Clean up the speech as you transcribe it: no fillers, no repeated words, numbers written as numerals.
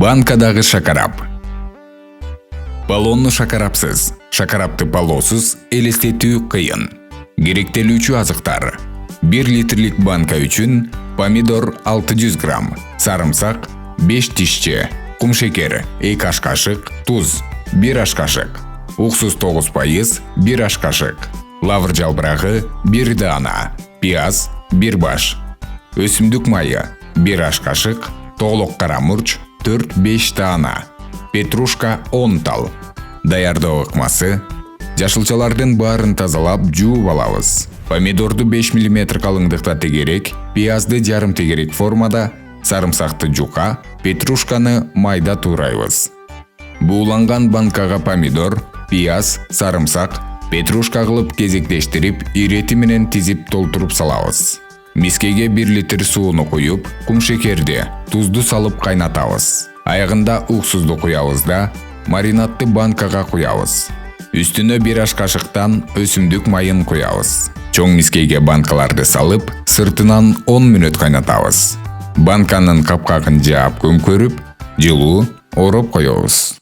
Банкадагы шакарап. Балонну шакарапсыз, шакарапты балосуз элестетүү кыйын. Керектелүүчү азыктар: 1 литрлик банка үчүн помидор 600 грамм, сарымсак 5 тишче, кумшекер 2 аш кашык, туз 1 аш кашык, уксус 9%, 1 аш кашык, лавр жалбырагы 1 даана, пияз 1 баш, өсүмдүк майы 1 аш кашык, тоолок кара мурч 4-5 даана, петрушка 10 тал. Даярдоо ыкмасы: жашылчалардын баарын тазалап жууп алабыз. Помидорду 5 мм калыңдыкта тегерек, пиязды жарым тегерек формада, сарымсакты жука, петрушканы майда туурайбыз. Бууланган банкага помидор, пияз, сарымсак, петрушка кылып кезектештирип, ирети менен тизип толтуруп салабыз. Мискеге 1 литр сууну куюп, кумшекерди, тузду салып кайнатабыз. Аягында уксузду куябыз да маринадты банкага куябыз. Үстүнө 1 аш кашыктан өсүмдүк майын куябыз. Чоң мискеге банкаларды салып, сыртынан 10 мүнөт кайнатабыз. Банканын капкагын жаап көмкөрүп, жылуу ороп коебуз.